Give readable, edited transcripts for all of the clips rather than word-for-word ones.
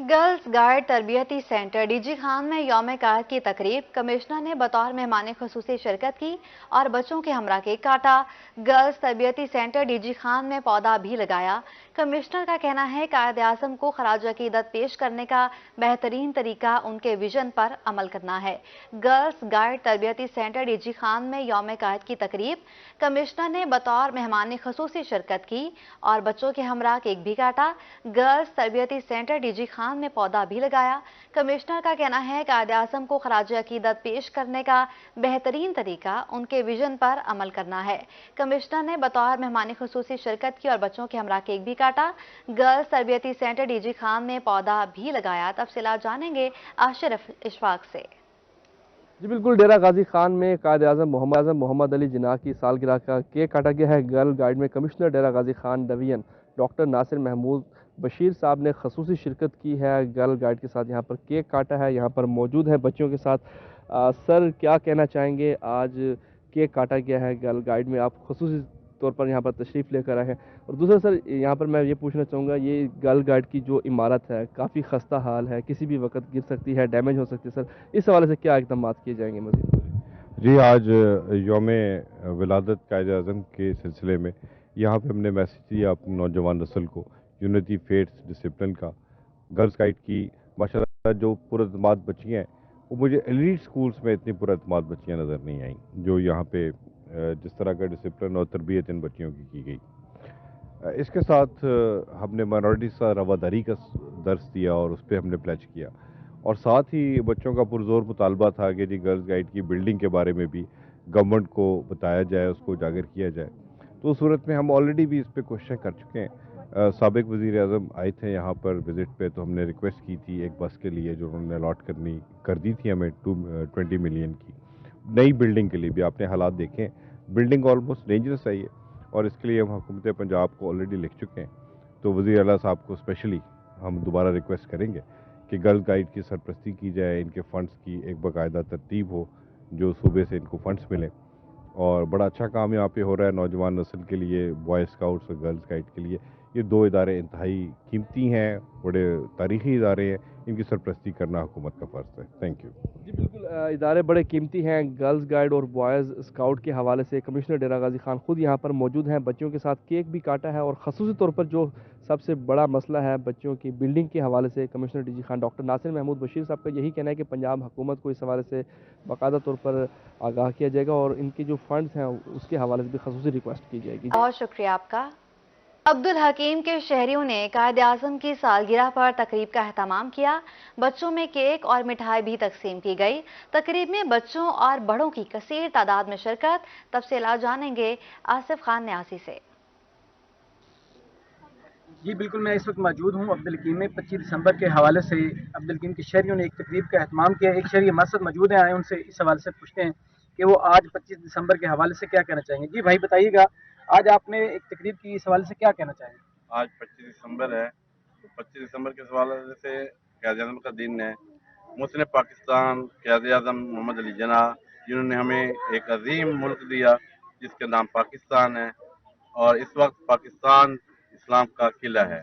Girls guide तरबियती centre DG Khan में यौम कार की तकरीब कमिश्नर ने बतौर मेहमान खुसूसी शिरकत की और बच्चों के हमरा केक काटा। गर्ल्स तरबियती सेंटर डीजी खान में पौधा भी लगाया। कमिश्नर का कहना है कायद आज़म को खराज अकीदत पेश करने का बेहतरीन तरीका उनके विजन पर अमल करना है। गर्ल्स गाइड तरबियती सेंटर डीजी खान में यौम कार की तकरीब कमिश्नर ने बतौर मेहमान खुसूसी शिरकत की और बच्चों के हमरा केक भी काटा। गर्ल्स तरबियती सेंटर डीजी खान में पौधा भी लगाया। कमिश्नर का कहना है कायद आज़म को खराज अकीदत पेश करने का बेहतरीन तरीका उनके विजन पर अमल करना है। कमिश्नर ने बतौर मेहमान खुसूसी शिरकत की और बच्चों के हमरा केक भी काटा। गर्ल्स तरबियती सेंटर डीजी खान में पौधा भी लगाया। तफसीलात जानेंगे आशिर इशफाक से। जी बिल्कुल, डेरा गाजी खान में कायद आज़म मोहम्मद अली जिन्ना की सालगिरह का केक काटा गया है। गर्ल गाइड में कमिश्नर डेरा गाजी खान डिवीजन डॉक्टर नासिर महमूद बशीर साहब ने खसूसी शिरकत की है। गर्ल गाइड के साथ यहाँ पर केक काटा है, यहाँ पर मौजूद है बच्चों के साथ। सर क्या कहना चाहेंगे, आज केक काटा गया है गर्ल गाइड में, आप खसूसी तौर पर यहाँ पर तशरीफ़ लेकर आए हैं। और दूसरा सर, यहाँ पर मैं ये पूछना चाहूँगा, ये गर्ल गाइड की जो इमारत है काफ़ी खस्ता हाल है, किसी भी वक्त गिर सकती है, डैमेज हो सकती है। सर इस हवाले से क्या इक़दाम किए जाएंगे मज़ीद? जी, आज यौम विलादत कायद आज़म के सिलसिले में यहाँ पे हमने मैसेज दिया अपनी नौजवान नस्ल को, यूनिटी, फेट्स, डिसिप्लिन का। गर्ल्स गाइड की माशाल्लाह जो पुरअतमाद बच्चियाँ हैं, वो मुझे एलीट स्कूल्स में इतनी पुरअतमाद बच्चियाँ नज़र नहीं आईं जो यहाँ पे जिस तरह का डिसिप्लिन और तरबियत इन बच्चियों की गई। इसके साथ हमने माइनॉरिटी का रवादारी का दर्स दिया और उस पर हमने प्लेज किया, और साथ ही बच्चों का पुरजोर मुतालबा था कि जी गर्ल्स गाइड की बिल्डिंग के बारे में भी गवर्नमेंट को बताया जाए, उसको उजागर किया जाए। तो उस सूरत में हम ऑलरेडी भी इस पर कोशिशें कर चुके हैं। साबिक वज़ीर आज़म आए थे यहाँ पर विज़िट पे, तो हमने रिक्वेस्ट की थी एक बस के लिए जो उन्होंने अलॉट कर दी थी हमें 20 मिलियन की, नई बिल्डिंग के लिए भी। आपने हालात देखें, बिल्डिंग ऑलमोस्ट डेंजरस है ये, और इसके लिए हम हुकूमत पंजाब को ऑलरेडी लिख चुके हैं। तो वज़ीर आला साहब को स्पेशली हम दोबारा रिक्वेस्ट करेंगे कि गर्ल गाइड की सरपरस्ती की जाए, इनके फंड्स की एक बाकायदा तरतीब हो, जो सूबे से इनको फंड्स मिलें। और बड़ा अच्छा काम यहाँ पे हो रहा है नौजवान नस्ल के लिए, बॉय स्काउट्स और गर्ल्स गाइड के लिए। ये दो इदारे इंतहाई कीमती हैं, बड़े तारीखी इदारे हैं, इनकी सरपरस्ती करना हुकूमत का फ़र्ज़ है। Thank you. जी बिल्कुल, इदारे बड़े कीमती हैं। गर्ल्स गाइड और बॉयज़ स्काउट के हवाले से कमिश्नर डेरा गाजी खान खुद यहाँ पर मौजूद हैं, बच्चों के साथ केक भी काटा है। और ख़ुसूसी तौर पर जो सबसे बड़ा मसला है बच्चों की बिल्डिंग के हवाले से, commissioner DG Khan doctor Nasir Mahmood Bashir साहब का यही कहना है कि पंजाब हुकूमत को इस हवाले से बाकायदा तौर पर आगाह किया जाएगा और इनके जो फंड्स हैं उसके हवाले से भी खसूसी रिक्वेस्ट की जाएगी। बहुत शुक्रिया आपका। अब्दुल हकीम के शहरियों ने कायद आज़म की सालगिरह पर तकरीब का एहतमाम किया। बच्चों में केक और मिठाई भी तकसीम की गई। तकरीब में बच्चों और बड़ों की कसीर तादाद में शिरकत। तफसीलात जानेंगे आसिफ खान न्यासी से। जी बिल्कुल, मैं इस वक्त मौजूद हूँ अब्दुल हकीम में। 25 दिसंबर के हवाले से अब्दुल हकीम के शहरियों ने एक तकरीब का एहतमाम किया। एक शहरी हमारे साथ मौजूद हैं, आए उनसे इस हवाले से पूछते हैं कि वो आज 25 दिसंबर के हवाले से क्या कहना चाहेंगे। जी भाई बताइएगा, आज आपने एक तकरीब की, इस हवाले से क्या कहना चाहेंगे? आज 25 दिसंबर है, तो 25 दिसंबर के हवाले से क़याद आज़म का दिन है। मुस्लिम पाकिस्तान क़याद आज़म मोहम्मद अली जिन्ना, जिन्होंने हमें एक अजीम मुल्क दिया जिसका नाम पाकिस्तान है, और इस वक्त पाकिस्तान इस्लाम का किला है।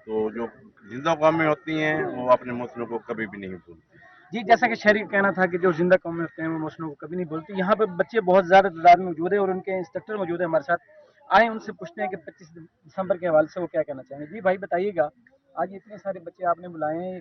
तो जो जिंदा कौमें होती हैं वो अपने मुस्लिम को कभी भी नहीं भूलती। जी, जैसा कि शहरी का कहना था कि जो जिंदा कौमें होते हैं वो मुस्लिमों को कभी नहीं भूलती। यहाँ पे बच्चे बहुत ज़्यादा तादाद में मौजूद है और उनके इंस्ट्रक्टर मौजूद है हमारे साथ। आए उनसे पूछते हैं कि 25 दिसंबर के हवाले से वो क्या कहना चाहेंगे। जी भाई बताइएगा, आज इतने सारे बच्चे आपने बुलाए हैं,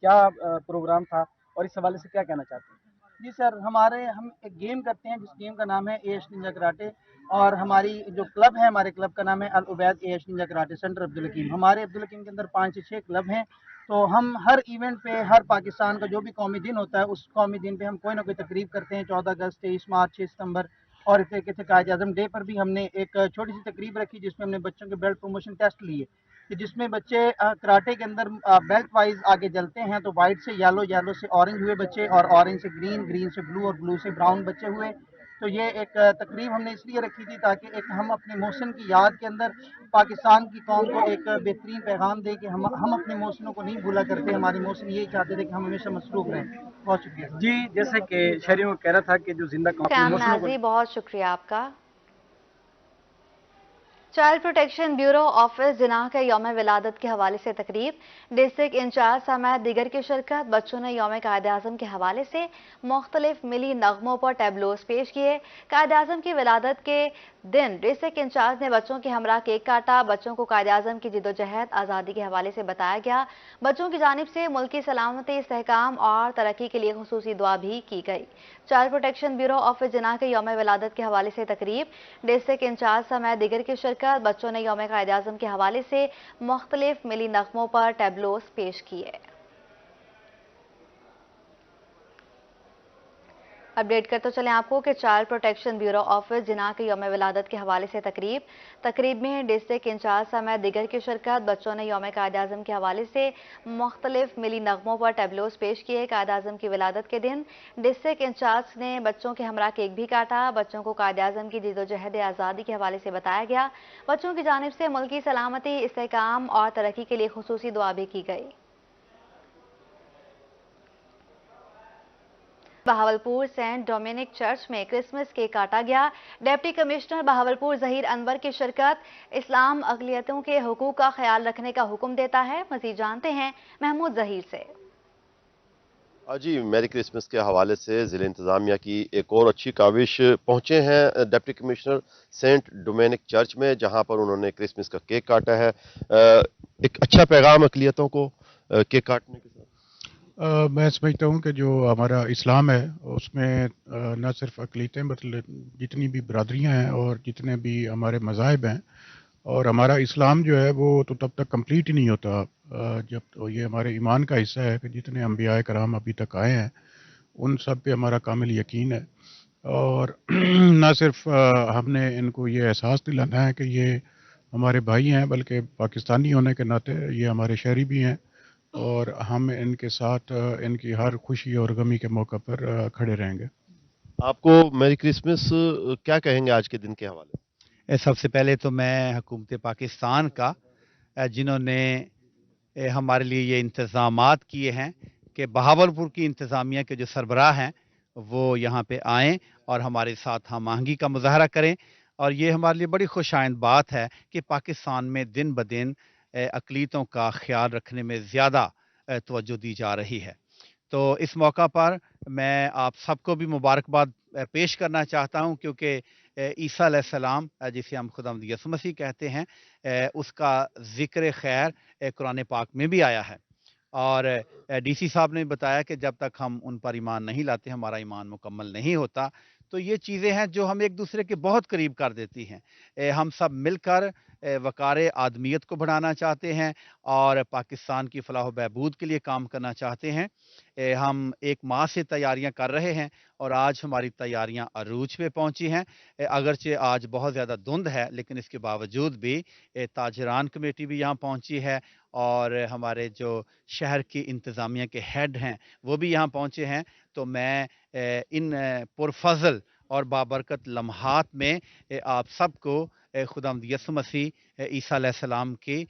क्या प्रोग्राम था और इस हवाले से क्या कहना चाहते हैं? जी सर, हम एक गेम करते हैं जिस गेम का नाम है एएस निंजा कराटे, और हमारी जो क्लब है, हमारे क्लब का नाम है Al Ubaid AS ninja karate centre Abdul Hakeem. हमारे अब्दुल हकीम के अंदर 5 से 6 क्लब हैं। तो हम हर इवेंट पे, हर पाकिस्तान का जो भी कौमी दिन होता है उस कौमी दिन पे हम कोई ना कोई तकरीब करते हैं। 14 अगस्त, 23 मार्च, 6 सितंबर, और इस तरीके से कायद आज़म डे पर भी हमने एक छोटी सी तकरीब रखी जिसमें हमने बच्चों के बेल्ट प्रमोशन टेस्ट लिए, कि जिसमें बच्चे कराटे के अंदर बेल्ट वाइज आगे चलते हैं। तो वाइट से येलो, येलो से ऑरेंज हुए बच्चे, और ऑरेंज से ग्रीन, ग्रीन से ब्लू, और ब्लू से ब्राउन बच्चे हुए। तो ये एक तकरीब हमने इसलिए रखी थी ताकि एक हम अपने मोहसिन की याद के अंदर पाकिस्तान की कौम को एक बेहतरीन पैगाम दें कि हम अपने मोहसिनों को नहीं भूला करते। हमारे मोहसिन यही चाहते थे कि हम हमेशा मसरूफ रहें। बहुत शुक्रिया। जी, जैसे कि शहरियों को कह रहा था कि जो जिंदा कौमें श्याम मुस्लिमों को नाजी, बहुत शुक्रिया आपका। چائلڈ پروٹیکشن بیورو آفس جناح کے یوم ولادت کے حوالے سے تقریب، ڈسٹرکٹ انچارج سمیت دیگر کی شرکت، بچوں نے یوم قائد اعظم کے حوالے سے مختلف ملی نغموں پر ٹیبلوز پیش کیے۔ قائد اعظم کی ولادت کے دن ڈسٹرکٹ انچارج نے بچوں کے ہمراہ کیک کاٹا، بچوں کو قائد اعظم کی جدوجہد آزادی کے حوالے سے بتایا گیا، بچوں کی جانب سے ملکی سلامتی، استحکام اور ترقی کے لیے خصوصی دعا بھی کی گئی۔ چائلڈ پروٹیکشن بیورو آفس جناح کے یوم ولادت کے حوالے سے تقریب، ڈسٹرکٹ انچارج سمیت دیگر کی شرکت، بچوں نے یوم قائد اعظم کے حوالے سے مختلف ملی نغموں پر ٹیبلوز پیش کیے۔ اپڈیٹ کرتے چلیں آپ کو کہ چائلڈ پروٹیکشن بیورو آفس جناح کے یوم ولادت کے حوالے سے تقریب میں ڈسٹرکٹ انچارج سمیت دیگر کی شرکت، بچوں نے یوم قائد اعظم کے حوالے سے مختلف ملی نغموں پر ٹیبلوز پیش کیے۔ قائد اعظم کی ولادت کے دن ڈسٹرکٹ انچارج نے بچوں کے ہمراہ کیک بھی کاٹا، بچوں کو قائد اعظم کی جدوجہد آزادی کے حوالے سے بتایا گیا، بچوں کی جانب سے ملکی سلامتی، استحکام اور ترقی کے لیے خصوصی دعا بھی کی گئی۔ بہاولپور سینٹ ڈومینک چرچ میں کرسمس کیک کاٹا گیا، ڈپٹی کمشنر بہاولپور ظہیر انور کی شرکت، اسلام اقلیتوں کے حقوق کا خیال رکھنے کا حکم دیتا ہے۔ مزید جانتے ہیں محمود ظہیر سے۔ جی، میری کرسمس کے حوالے سے ضلع انتظامیہ کی ایک اور اچھی کاوش، پہنچے ہیں deputy commissioner Saint Dominic church میں، جہاں پر انہوں نے کرسمس کا کیک کاٹا ہے۔ ایک اچھا پیغام اقلیتوں کو کیک کاٹنے کے ساتھ میں سمجھتا ہوں کہ جو ہمارا اسلام ہے اس میں نہ صرف اقلیتیں مطلب جتنی بھی برادریاں ہیں اور جتنے بھی ہمارے مذاہب ہیں، اور ہمارا اسلام جو ہے وہ تو تب تک کمپلیٹ ہی نہیں ہوتا جب تو یہ ہمارے ایمان کا حصہ ہے کہ جتنے انبیاء کرام ابھی تک آئے ہیں ان سب پہ ہمارا کامل یقین ہے، اور نہ صرف ہم نے ان کو یہ احساس دلانا ہے کہ یہ ہمارے بھائی ہیں، بلکہ پاکستانی ہونے کے ناطے یہ ہمارے شہری بھی ہیں، اور ہم ان کے ساتھ ان کی ہر خوشی اور غمی کے موقع پر کھڑے رہیں گے۔ آپ کو میری کرسمس کیا کہیں گے آج کے دن کے حوالے سے؟ سب سے پہلے تو میں حکومت پاکستان کا، جنہوں نے ہمارے لیے یہ انتظامات کیے ہیں کہ بہاولپور کی انتظامیہ کے جو سربراہ ہیں وہ یہاں پہ آئیں اور ہمارے ساتھ ہم آہنگی کا مظاہرہ کریں، اور یہ ہمارے لیے بڑی خوش آئند بات ہے کہ پاکستان میں دن بدن اقلیتوں کا خیال رکھنے میں زیادہ توجہ دی جا رہی ہے۔ تو اس موقع پر میں آپ سب کو بھی مبارکباد پیش کرنا چاہتا ہوں، کیونکہ عیسیٰ علیہ السلام جسے ہم خداوند یسوع مسیح کہتے ہیں، اس کا ذکر خیر قرآن پاک میں بھی آیا ہے، اور ڈی سی صاحب نے بتایا کہ جب تک ہم ان پر ایمان نہیں لاتے ہمارا ایمان مکمل نہیں ہوتا۔ تو یہ چیزیں ہیں جو ہم ایک دوسرے کے بہت قریب کر دیتی ہیں۔ ہم سب مل کر وقار آدمیت کو بڑھانا چاہتے ہیں اور پاکستان کی فلاح و بہبود کے لیے کام کرنا چاہتے ہیں۔ ہم ایک ماہ سے تیاریاں کر رہے ہیں اور آج ہماری تیاریاں عروج پہ پہنچی ہیں۔ اگرچہ آج بہت زیادہ دھند ہے، لیکن اس کے باوجود بھی تاجران کمیٹی بھی یہاں پہنچی ہے، اور ہمارے جو شہر کی انتظامیہ کے ہیڈ ہیں وہ بھی یہاں پہنچے ہیں۔ تو میں ان پرفضل اور بابرکت لمحات میں آپ سب کو خداوند یسوع مسیح عیسیٰ علیہ السلام کی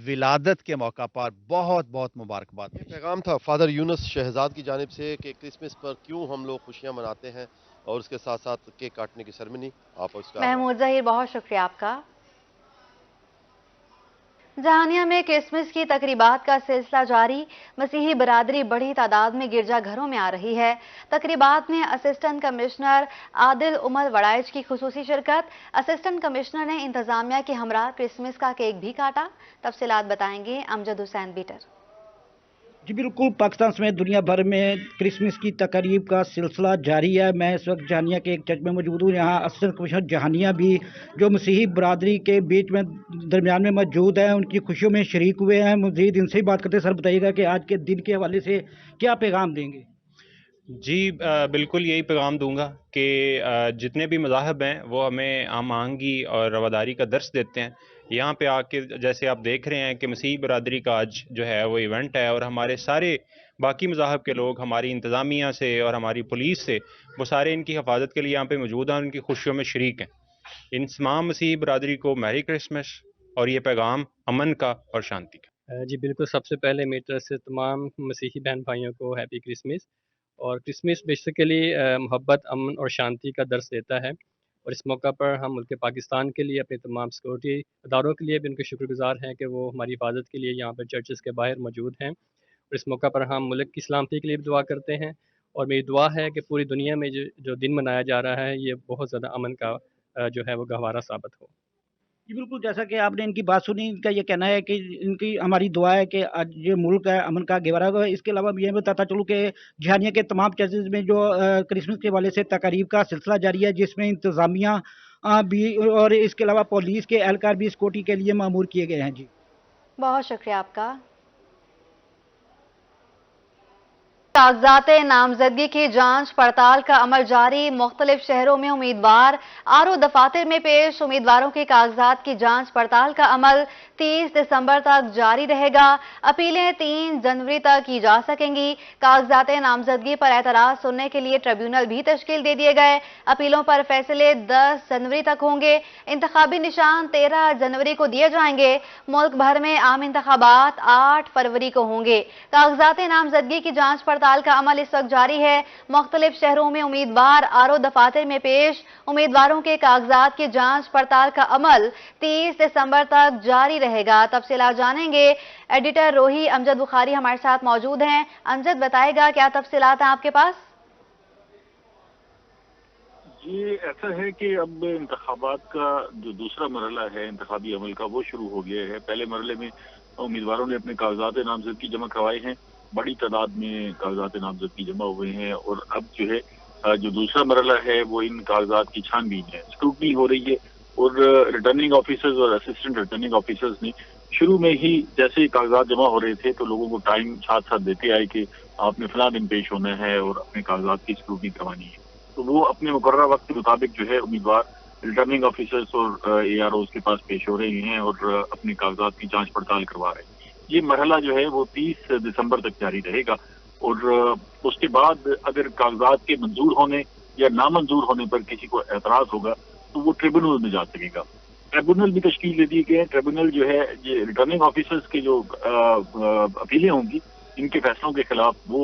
ولادت کے موقع پر بہت بہت مبارکباد۔ یہ پیغام تھا فادر یونس شہزاد کی جانب سے کہ کرسمس پر کیوں ہم لوگ خوشیاں مناتے ہیں، اور اس کے ساتھ ساتھ کیک کاٹنے کی سرمنی آپ اس کا محمود ظہیر، بہت شکریہ آپ کا۔ جہانیہ میں کرسمس کی تقریبات کا سلسلہ جاری، مسیحی برادری بڑی تعداد میں گرجا گھروں میں آ رہی ہے۔ تقریبات میں اسسٹنٹ کمشنر عادل عمر وڑائچ کی خصوصی شرکت، اسسٹنٹ کمشنر نے انتظامیہ کے ہمراہ کرسمس کا کیک بھی کاٹا۔ تفصیلات بتائیں گے امجد حسین بیٹر۔ جی بالکل، پاکستان سمیت دنیا بھر میں کرسمس کی تقریب کا سلسلہ جاری ہے۔ میں اس وقت جہانیہ کے ایک چرچ میں موجود ہوں، یہاں اسسٹنٹ کمشنر جہانیہ بھی جو مسیحی برادری کے بیچ میں درمیان میں موجود ہیں، ان کی خوشیوں میں شریک ہوئے ہیں۔ مزید ان سے ہی بات کرتے ہیں۔ سر بتائیے گا کہ آج کے دن کے حوالے سے کیا پیغام دیں گے؟ جی بالکل یہی پیغام دوں گا کہ جتنے بھی مذاہب ہیں وہ ہمیں ہم آہنگی اور رواداری کا درس دیتے ہیں۔ یہاں پہ آ کے جیسے آپ دیکھ رہے ہیں کہ مسیحی برادری کا آج جو ہے وہ ایونٹ ہے، اور ہمارے سارے باقی مذاہب کے لوگ ہماری انتظامیہ سے اور ہماری پولیس سے وہ سارے ان کی حفاظت کے لیے یہاں پہ موجود ہیں، ان کی خوشیوں میں شریک ہیں۔ ان تمام مسیحی برادری کو میری کرسمس، اور یہ پیغام امن کا اور شانتی کا۔ جی بالکل، سب سے پہلے میری طرف سے تمام مسیحی بہن بھائیوں کو ہیپی کرسمس۔ اور کرسمس بیسیکلی محبت، امن اور شانتی کا درس دیتا ہے، और इस मौका पर हम मुल्क पाकिस्तान के लिए अपने तमाम सिक्योरिटी अदारों के लिए भी उनके शुक्रगुजार हैं कि वो हमारी हिफाजत के लिए यहाँ पर चर्चेस के बाहर मौजूद हैं। और इस मौका पर हम मुल्क की सलामती के लिए भी दुआ करते हैं, और मेरी दुआ है कि पूरी दुनिया में जो दिन मनाया जा रहा है ये बहुत ज़्यादा अमन का जो है वो गहवारा साबित हो। जी बिल्कुल, जैसा कि आपने इनकी बात सुनी, इनका ये कहना है कि इनकी हमारी दुआ है कि आज ये मुल्क है अमन का गहवारा हो। इसके अलावा मैं ये बताता चलूँ कि जहानिया के तमाम चर्चेज में जो क्रिसमस के हवाले से तकारीब का सिलसिला जारी है, जिसमें इंतजामिया भी और इसके अलावा पुलिस के एहलकार भी सिक्योरिटी के लिए मामूर किए गए हैं। जी बहुत शुक्रिया आपका। कागजात नामजदगी की जांच पड़ताल का अमल जारी। मुख्तलिफ शहरों में उम्मीदवार आरओ दफातर में पेश। उम्मीदवारों के कागजात की जांच पड़ताल का अमल 30 दिसंबर तक जारी रहेगा। अपीलें 3 जनवरी तक की जा सकेंगी। कागजात नामजदगी पर एतराज सुनने के लिए ट्रिब्यूनल भी तश्कील दे दिए गए। अपीलों पर फैसले 10 जनवरी तक होंगे। इंतखाबी निशान 13 जनवरी को दिए जाएंगे। मुल्क भर में आम इंतखाबात 8 फरवरी को होंगे। कागजात नामजदगी की जांच पड़ताल का अमल इस वक्त जारी है। मुख्तलिफ शहरों में उम्मीदवार आरओ दफातर में पेश। उम्मीदवारों के कागजात की जांच पड़ताल का अमल 30 दिसंबर तक जारी रहेगा। तफसीलात जानेंगे। एडिटर रोही अमजद बुखारी हमारे साथ मौजूद हैं। अमजद, बताएगा क्या तफसीलात हैं आपके पास? ये ऐसा है कि अब इंतखाबात का जो दूसरा मरहला है इंतखाबी अमल का, वो शुरू हो गया है। पहले मरहले में उम्मीदवारों ने अपने कागजात नामजदगी जमा करवाए हैं। बड़ी तादाद में कागजात नामजदगी जमा हुए हैं, और अब जो है जो दूसरा मरहला है वो इन कागजात की छानबीन है, स्क्रूटनी हो रही है। और रिटर्निंग ऑफिसर्स और असिस्टेंट रिटर्निंग ऑफिसर्स ने शुरू में ही जैसे कागजात जमा हो रहे थे तो लोगों को टाइम साथ साथ देते आए कि आपने फला दिन पेश होना है और अपने कागजात की स्क्रूटनी करवानी है। तो वो अपने मुकर्रर वक्त के मुताबिक जो है उम्मीदवार रिटर्निंग ऑफिसर्स और AROs के पास पेश हो रहे हैं और अपने कागजात की जांच पड़ताल करवा रहे हैं। ये मरहला जो है वो 30 दिसंबर तक जारी रहेगा, और उसके बाद अगर कागजात के मंजूर होने या नामंजूर होने पर किसी को एतराज होगा तो वो ट्रिब्यूनल में जा सकेगा। ट्रिब्यूनल भी तश्कील दे दी गई है। ट्रिब्यूनल जो है ये रिटर्निंग ऑफिसर्स के जो अपीलें होंगी इनके फैसलों के खिलाफ वो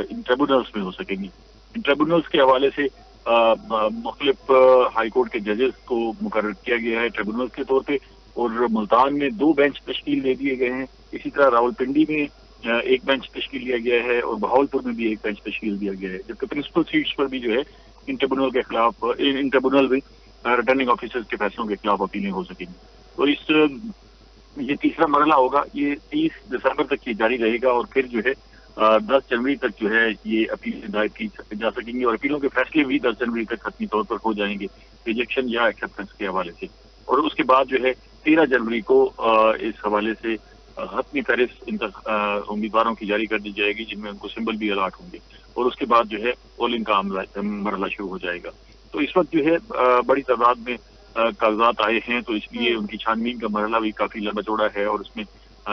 इन ट्रिब्यूनल्स में हो सकेंगी। इन ट्रिब्यूनल्स के हवाले से मुख्तलिफ हाईकोर्ट के जजेस को मुकर्रर किया गया है ट्रिब्यूनल के तौर पे, और मुल्तान में 2 बेंच तश्कील दे दिए गए हैं। इसी तरह रावलपिंडी में 1 बेंच तश्कील दिया गया है, और बहावलपुर में भी 1 बेंच तश्कील दिया गया है। जबकि प्रिंसिपल सीट्स पर भी जो है इन ट्रिब्यूनल के खिलाफ इन ट्रिब्यूनल में रिटर्निंग ऑफिसर्स के फैसलों के खिलाफ अपीलें हो सकेंगी। तो ये तीसरा मरहला होगा, ये 30 दिसंबर तक ये जारी रहेगा, और फिर जो है 10 जनवरी तक जो है ये अपीलें दायर की जा सकेंगी, और अपीलों के फैसले भी 10 जनवरी तक हतमी तौर पर हो जाएंगे रिजेक्शन या एक्सेप्टेंस के हवाले से। और उसके बाद जो है 13 जनवरी को इस हवाले से हतमी फहरिस्त उम्मीदवारों की जारी कर दी जाएगी, जिनमें उनको सिंबल भी अलाट होंगे, और उसके बाद जो है पोलिंग का मरहला शुरू हो जाएगा। तो इस वक्त जो है बड़ी तादाद में कागजात आए हैं, तो इसलिए उनकी छानबीन का मरहला भी काफी लंबा चौड़ा है, और उसमें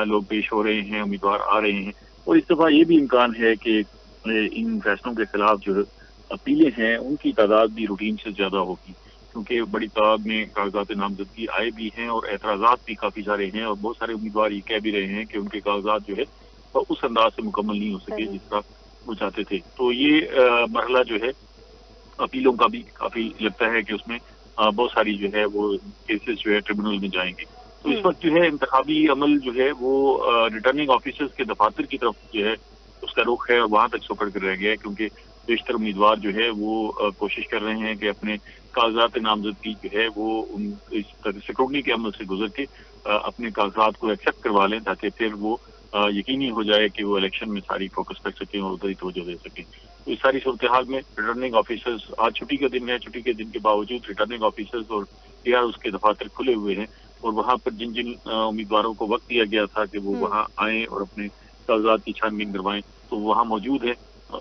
लोग पेश हो रहे हैं, उम्मीदवार आ रहे हैं। और इस दफा ये भी इम्कान है कि इन फैसलों के खिलाफ जो अपीलें हैं उनकी तादाद भी रूटीन से ज्यादा होगी, क्योंकि बड़ी तादाद में कागजात नामजदगी आए भी हैं और एतराजात भी काफी सारे हैं, और बहुत सारे उम्मीदवार ये कह भी रहे हैं कि उनके कागजात जो है वो उस अंदाज से मुकम्मल नहीं हो सके जिस तरह वो चाहते थे। तो ये मरहला जो है अपीलों का भी काफी लगता है कि उसमें बहुत सारी जो है वो केसेस जो है ट्रिब्यूनल में जाएंगे। तो इस वक्त जो है इंतखाबी अमल जो है वो रिटर्निंग ऑफिसर्स के दफातर की तरफ जो है उसका रुख है, और वहां तक सुपड़ कर रह गया है, क्योंकि बेशतर उम्मीदवार जो है वो कोशिश कर रहे हैं कि अपने कागजात नामजदगी जो है वो इस सिक्योरिटी के अमल से गुजर के अपने कागजात को एक्सेप्ट करवा लें, ताकि फिर वो यकीनी हो जाए कि वो इलेक्शन में सारी फोकस कर सकें और उधर ही तवज्जो दे सकें। तो इस सारी सूरत हाल में रिटर्निंग ऑफिसर्स, आज छुट्टी का दिन है, छुट्टी के दिन के बावजूद रिटर्निंग ऑफिसर्स और AROs उसके दफातर खुले हुए हैं, और वहाँ पर जिन जिन उम्मीदवारों को वक्त दिया गया था कि वो वहाँ आएँ और अपने कागजात की छानबीन करवाएं, तो वहाँ मौजूद है।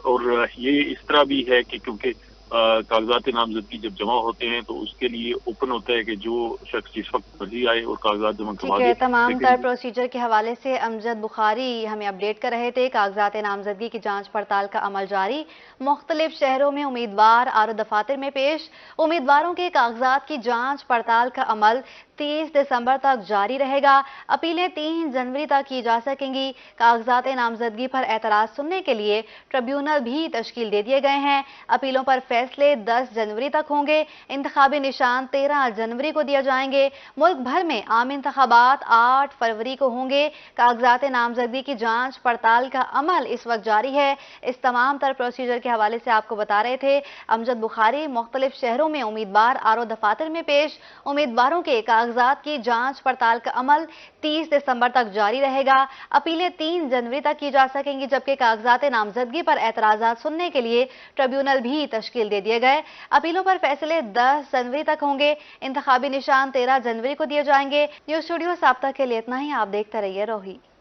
और ये इस तरह भी है कि क्योंकि कागजात नामजदगी जब जमा होते हैं तो उसके लिए ओपन होता है कि जो शख्स जिस वक्त मर्जी आए और कागजात जमा करवा दे। तमाम तर प्रोसीजर के हवाले से अमजद बुखारी हमें अपडेट कर रहे थे। कागजात नामजदगी की जांच पड़ताल का अमल जारी। मुख्तलिफ शहरों में उम्मीदवार आरओ दफातर में पेश। उम्मीदवारों के कागजात की जांच पड़ताल का अमल 30 दिसंबर तक जारी रहेगा। अपीलें 3 जनवरी तक की जा सकेंगी। कागजात नामजदगी पर एतराज सुनने के लिए ट्रिब्यूनल भी तश्कील दे दिए गए हैं। अपीलों पर फैसले 10 जनवरी तक होंगे। इंतखाबी निशान 13 जनवरी को दिए जाएंगे। मुल्क भर में आम इंतखाबात 8 फरवरी को होंगे। कागजात नामजदगी की जांच पड़ताल का अमल इस वक्त जारी है। इस तमाम तर प्रोसीजर के हवाले से आपको बता रहे थे अमजद बुखारी। मुख्तलिफ शहरों में उम्मीदवार आर ओ दफातर में पेश। उम्मीदवारों के कागजात की जांच पड़ताल का अमल 30 दिसंबर तक जारी रहेगा। अपीलें 3 जनवरी तक की जा सकेंगी, जबकि कागजात नामजदगी पर एतराजात सुनने के लिए ट्रिब्यूनल भी तश्कील दे दिए गए। अपीलों पर फैसले 10 जनवरी तक होंगे। इंतखाबी निशान 13 जनवरी को दिए जाएंगे। न्यूज़ स्टूडियो से अब तक के लिए इतना ही। आप देखते रहिए रोही।